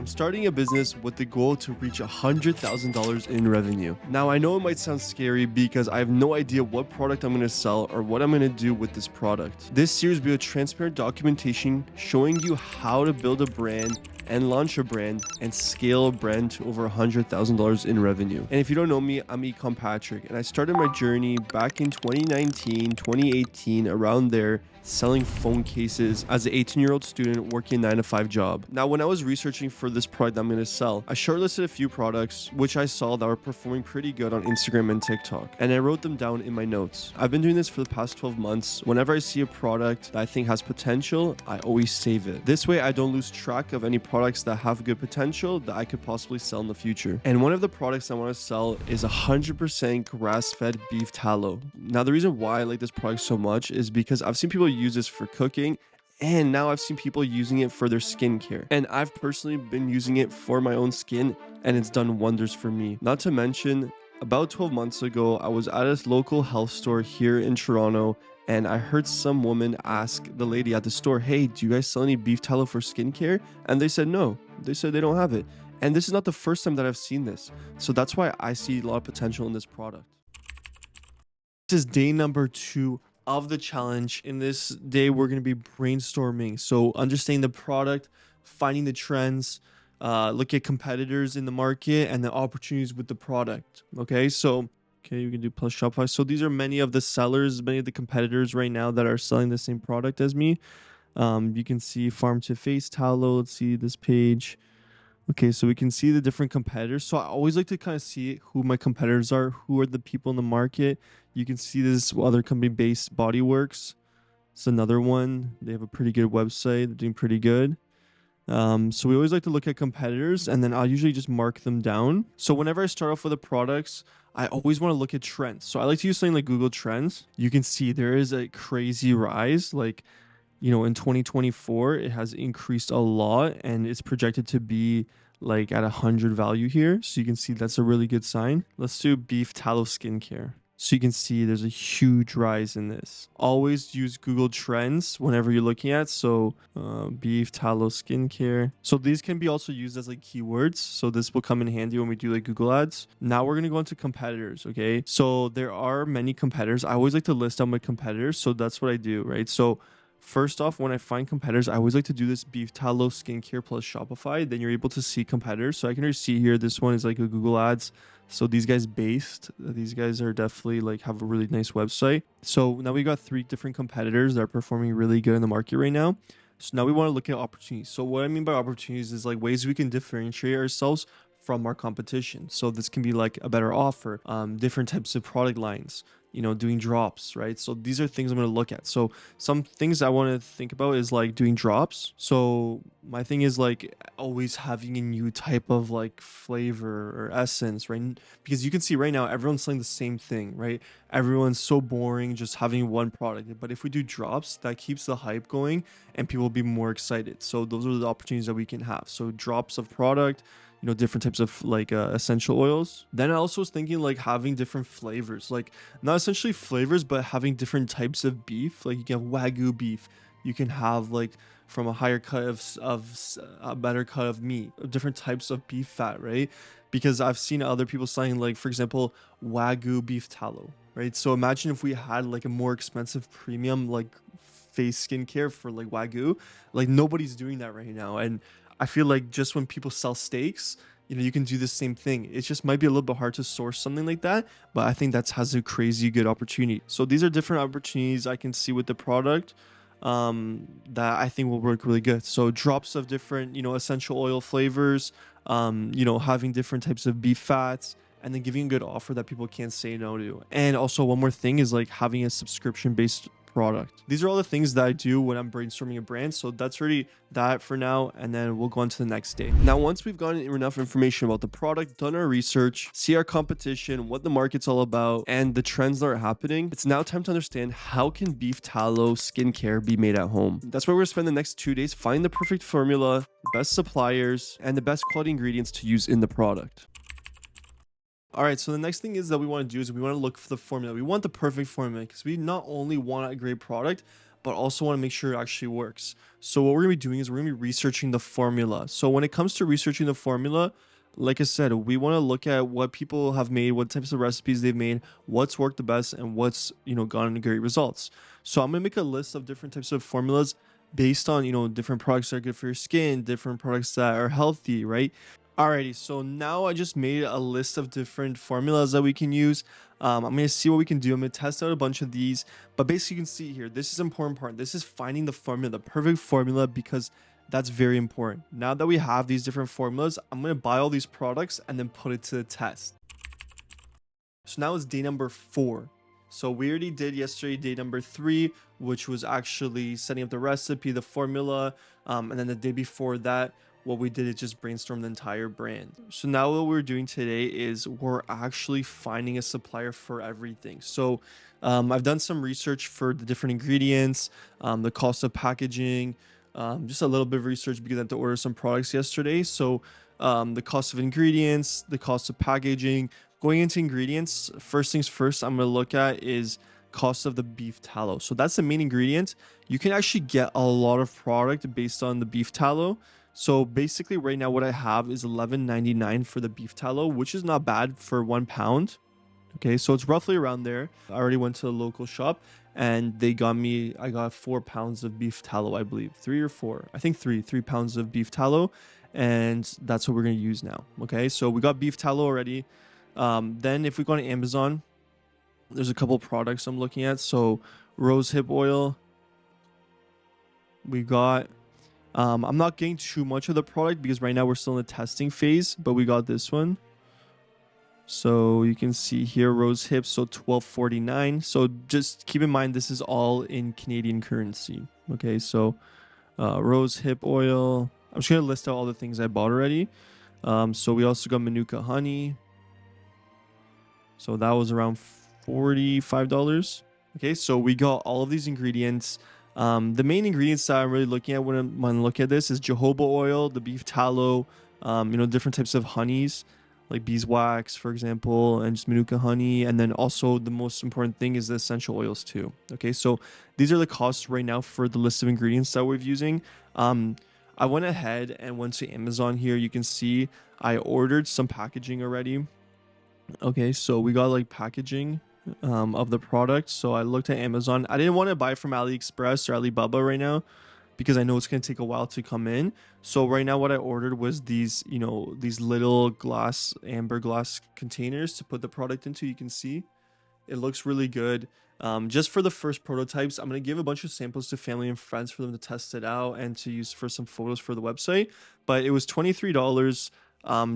I'm starting a business with the goal to reach $100,000 in revenue. Now, I know it might sound scary because I have no idea what product I'm going to sell or what I'm going to do with this product. This series will be a transparent documentation showing you how to build a brand and launch a brand and scale a brand to over $100,000 in revenue. And if you don't know me, I'm Ecom Patrick, and I started my journey back in 2019, 2018, around there, selling phone cases as an 18-year-old student working a 9-to-5 job. Now, when I was researching for this product I'm going to sell, I shortlisted a few products which I saw that were performing pretty good on Instagram and TikTok, and I wrote them down in my notes. I've been doing this for the past 12 months. Whenever I see a product that I think has potential, I always save it. This way, I don't lose track of any products that have good potential that I could possibly sell in the future. And one of the products I want to sell is 100% grass-fed beef tallow. Now, the reason why I like this product so much is because I've seen people use this for cooking, and now I've seen people using it for their skincare. And I've personally been using it for my own skin, and it's done wonders for me. Not to mention, about 12 months ago, I was at a local health store here in Toronto, and I heard some woman ask the lady at the store, "Hey, do you guys sell any beef tallow for skincare?" And they said no. They said they don't have it. And this is not the first time that I've seen this. So that's why I see a lot of potential in this product. This is day number 2 of the challenge. In this day, we're going to be brainstorming. So understanding the product, finding the trends, look at competitors in the market and the opportunities with the product. Okay, so you can do plus Shopify. So these are many of the sellers, many of the competitors right now that are selling the same product as me. You can see farm to face tallow. Let's see this page. Okay, so we can see the different competitors. So I always like to kind of see who my competitors are, who are the people in the market. You can see this other company based Bodyworks. It's another one. They have a pretty good website. They're doing pretty good. So we always like to look at competitors, and then I'll usually just mark them down. So whenever I start off with the products, I always want to look at trends. So I like to use something like Google Trends. You can see there is a crazy rise. Like, in 2024, it has increased a lot, and it's projected to be like at 100 value here. So you can see that's a really good sign. Let's do beef tallow skincare. So you can see there's a huge rise in this. Always use Google Trends whenever you're looking at. So beef tallow skincare. So these can be also used as like keywords. So this will come in handy when we do like Google ads. Now we're going to go into competitors. Okay. So there are many competitors. I always like to list out my competitors. So that's what I do, right? So first off, when I find competitors, I always like to do this beef tallow skincare plus Shopify. Then you're able to see competitors. So I can already see here, this one is like a Google ads. So these guys are definitely like have a really nice website. So now we got 3 different competitors that are performing really good in the market right now. So now we want to look at opportunities. So what I mean by opportunities is like ways we can differentiate ourselves from our competition. So this can be like a better offer, different types of product lines, doing drops, right? So these are things I'm going to look at. So some things I want to think about is like doing drops. So my thing is like always having a new type of like flavor or essence, right? Because you can see right now, everyone's selling the same thing, right? Everyone's so boring just having one product. But if we do drops, that keeps the hype going and people will be more excited. So those are the opportunities that we can have. So drops of product, different types of like essential oils. Then I also was thinking like having different flavors, like not essentially flavors, but having different types of beef. Like you can have Wagyu beef, you can have like from a higher cut of a better cut of meat, different types of beef fat, right? Because I've seen other people selling like, for example, Wagyu beef tallow, right? So imagine if we had like a more expensive premium like face skincare for like Wagyu. Like nobody's doing that right now. And I feel like just when people sell steaks, you can do the same thing. It just might be a little bit hard to source something like that, but I think that has a crazy good opportunity. So these are different opportunities I can see with the product that I think will work really good. So drops of different, essential oil flavors, having different types of beef fats, and then giving a good offer that people can't say no to. And also one more thing is like having a subscription based product. These are all the things that I do when I'm brainstorming a brand. So that's already that for now, and then we'll go on to the next day. Now, once we've gotten enough information about the product, done our research, see our competition, what the market's all about, and the trends that are happening, it's now time to understand how can beef tallow skincare be made at home. That's where we're gonna spend the next 2 days, find the perfect formula, the best suppliers, and the best quality ingredients to use in the product. All right, so the next thing is that we want to do is we want to look for the formula. We want the perfect formula because we not only want a great product, but also want to make sure it actually works. So what we're gonna be doing is we're gonna be researching the formula. So when it comes to researching the formula, like I said, we want to look at what people have made, what types of recipes they've made, what's worked the best, and what's, gotten great results. So I'm gonna make a list of different types of formulas based on, different products that are good for your skin, different products that are healthy, right? Alrighty, so now I just made a list of different formulas that we can use. I'm going to see what we can do. I'm going to test out a bunch of these, but basically you can see here, this is the important part. This is finding the formula, the perfect formula, because that's very important. Now that we have these different formulas, I'm going to buy all these products and then put it to the test. So now it's day number 4. So we already did yesterday day number 3, which was actually setting up the recipe, the formula, and then the day before that, what we did is just brainstorm the entire brand. So now what we're doing today is we're actually finding a supplier for everything. So I've done some research for the different ingredients, the cost of packaging, just a little bit of research because I had to order some products yesterday. So the cost of ingredients, the cost of packaging. Going into ingredients, first things first I'm going to look at is cost of the beef tallow. So that's the main ingredient. You can actually get a lot of product based on the beef tallow. So basically right now what I have is $11.99 for the beef tallow, which is not bad for 1 pound. Okay, so it's roughly around there. I already went to a local shop and I got 4 pounds of beef tallow, I believe. 3 or 4. I think 3 pounds of beef tallow. And that's what we're going to use now. Okay, so we got beef tallow already. Then if we go on Amazon, there's a couple products I'm looking at. So rose hip oil. We got... I'm not getting too much of the product because right now we're still in the testing phase, but we got this one. So you can see here rose hips, so $12.49. So just keep in mind this is all in Canadian currency. Okay, so rose hip oil. I'm just gonna list out all the things I bought already. So we also got Manuka honey. So that was around $45. Okay, so we got all of these ingredients. The main ingredients that I'm really looking at when I look at this is jojoba oil, the beef tallow, different types of honeys like beeswax, for example, and just manuka honey. And then also the most important thing is the essential oils too. Okay, so these are the costs right now for the list of ingredients that we're using. I went ahead and went to Amazon here. You can see I ordered some packaging already. Okay, so we got like packaging of the product. So I looked at Amazon. I didn't want to buy from AliExpress or Alibaba right now because I know it's going to take a while to come in. So right now what I ordered was these, these little amber glass containers to put the product into. You can see it looks really good. Just for the first prototypes, I'm going to give a bunch of samples to family and friends for them to test it out and to use for some photos for the website. But it was $23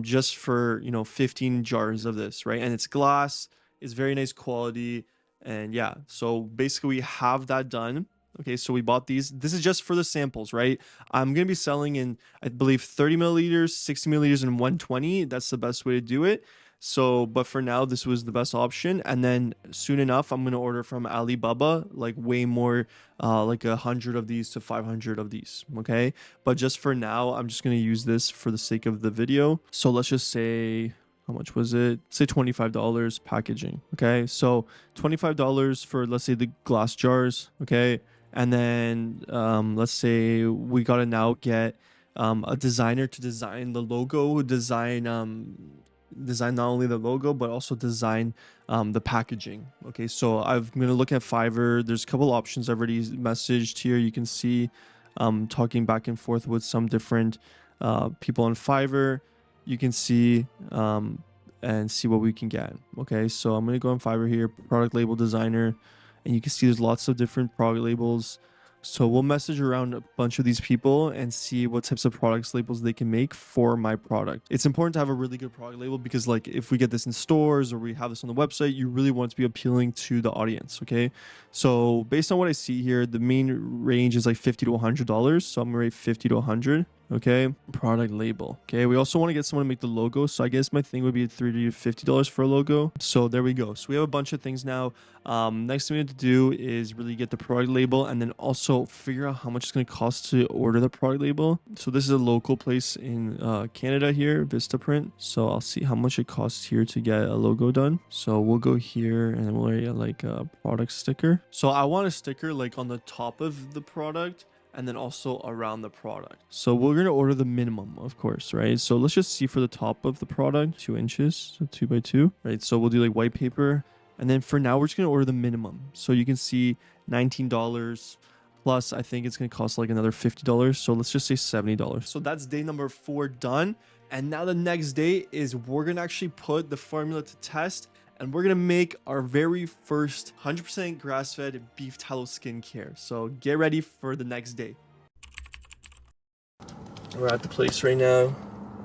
just for 15 jars of this, right? And it's glass, it's very nice quality, and yeah, so basically we have that done. Okay, so we bought these. This is just for the samples, right? I'm gonna be selling in, I believe, 30 milliliters, 60 milliliters, and 120. That's the best way to do it. So, but for now, this was the best option. And then soon enough, I'm gonna order from Alibaba, like way more, like 100 of these to 500 of these. Okay, but just for now, I'm just gonna use this for the sake of the video. So let's just say, how much was it? Say $25 packaging. Okay, so $25 for, let's say, the glass jars. Okay, and then let's say we gotta now get a designer to design the logo, design not only the logo but also design the packaging. Okay, so I'm gonna look at Fiverr. There's a couple options I've already messaged here. You can see talking back and forth with some different people on Fiverr. You can see and see what we can get. Okay, so I'm gonna go on Fiverr here, product label designer, and you can see there's lots of different product labels. So we'll message around a bunch of these people and see what types of products labels they can make for my product. It's important to have a really good product label because, like, if we get this in stores or we have this on the website, you really want it to be appealing to the audience. Okay, so based on what I see here, the main range is like $50 to $100. So I'm gonna rate 50 to 100. Okay, product label. Okay, we also want to get someone to make the logo, so I guess my thing would be $30 to $50 for a logo. So there we go. So we have a bunch of things now. Next thing we have to do is really get the product label, and then also figure out how much it's going to cost to order the product label. So this is a local place in Canada here, Vistaprint. So I'll see how much it costs here to get a logo done. So we'll go here and we'll get like a product sticker. So I want a sticker like on the top of the product, and then also around the product. So we're going to order the minimum, of course, right? So let's just see for the top of the product, 2 inches, so 2 by 2, right? So we'll do like white paper. And then for now, we're just going to order the minimum. So you can see $19 plus, I think it's going to cost like another $50. So let's just say $70. So that's day number 4 done. And now the next day is we're going to actually put the formula to test, and we're gonna make our very first 100% grass-fed beef tallow skincare. So get ready for the next day. We're at the place right now,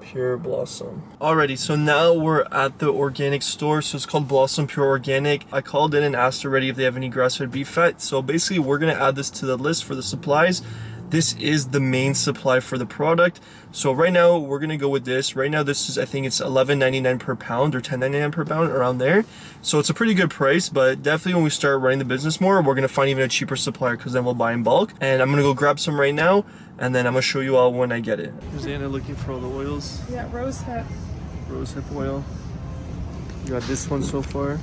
Pure Blossom. Alrighty, so now we're at the organic store. So it's called Blossom Pure Organic. I called in and asked already if they have any grass-fed beef fat. So basically we're gonna add this to the list for the supplies. This is the main supply for the product. So right now we're gonna go with this. Right now this is, I think it's $11.99 per pound or $10.99 per pound, around there. So it's a pretty good price, but definitely when we start running the business more, we're gonna find even a cheaper supplier, because then we'll buy in bulk. And I'm gonna go grab some right now, and then I'm gonna show you all when I get it. Here's Anna looking for all the oils. Yeah, rosehip. Rosehip oil. You got this one so far.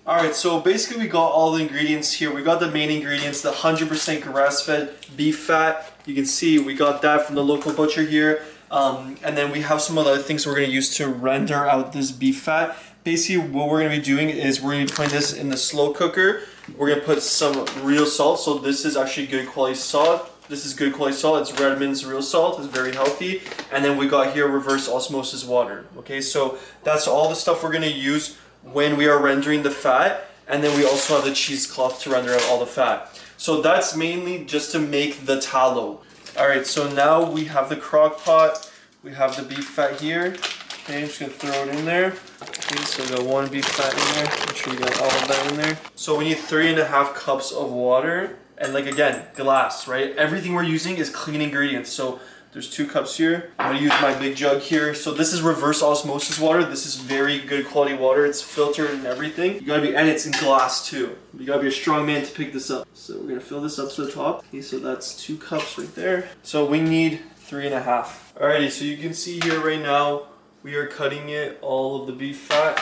Alright, so basically we got all the ingredients here. We got the main ingredients, the 100% grass-fed beef fat. You can see we got that from the local butcher here. And then we have some other things we're going to use to render out this beef fat. Basically what we're going to be doing is we're going to be putting this in the slow cooker. We're going to put some real salt. So this is actually good quality salt. This is good quality salt. It's Redmond's real salt. It's very healthy. And then we got here reverse osmosis water. Okay, so that's all the stuff we're going to use when we are rendering the fat. And then we also have the cheesecloth to render out all the fat. So that's mainly just to make the tallow. Alright, so now we have the crock pot. We have the beef fat here. Okay, I'm just gonna throw it in there. Okay, so we got 1 beef fat in there. Make sure you got all of that in there. So we need 3.5 cups of water. And like again, glass, right? Everything we're using is clean ingredients. So there's 2 cups here. I'm gonna use my big jug here. So this is reverse osmosis water. This is very good quality water. It's filtered and everything. You gotta be, and it's in glass too. You gotta be a strong man to pick this up. So we're gonna fill this up to the top. Okay, so that's 2 cups right there. So we need 3.5. Alrighty, so you can see here right now, we are cutting it, all of the beef fat.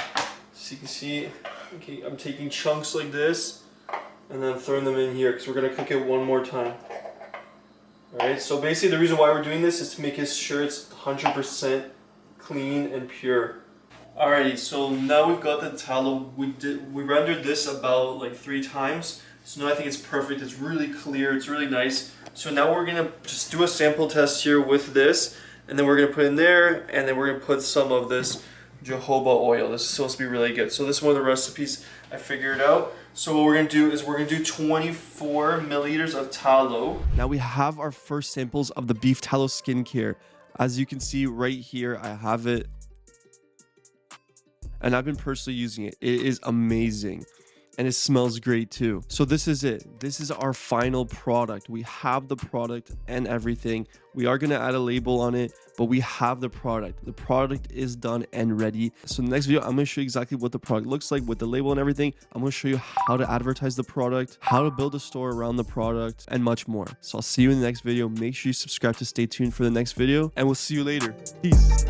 So you can see, okay, I'm taking chunks like this and then throwing them in here because we're gonna cook it one more time. Alright, so basically the reason why we're doing this is to make sure it's 100% clean and pure. Alrighty, so now we've got the tallow. We rendered this about like 3 times. So now I think it's perfect. It's really clear. It's really nice. So now we're gonna just do a sample test here with this, and then we're gonna put in there, and then we're gonna put some of this jojoba oil. This is supposed to be really good. So this is one of the recipes I figured out. So what we're gonna do is we're gonna do 24 milliliters of tallow. Now we have our first samples of the beef tallow skincare. As you can see right here, I have it. And I've been personally using it. It is amazing. And it smells great too. So this is it. This is our final product. We have the product and everything. We are gonna add a label on it, but we have the product. The product is done and ready. So in the next video, I'm gonna show you exactly what the product looks like with the label and everything. I'm gonna show you how to advertise the product, how to build a store around the product, and much more. So I'll see you in the next video. Make sure you subscribe to stay tuned for the next video, and we'll see you later. Peace.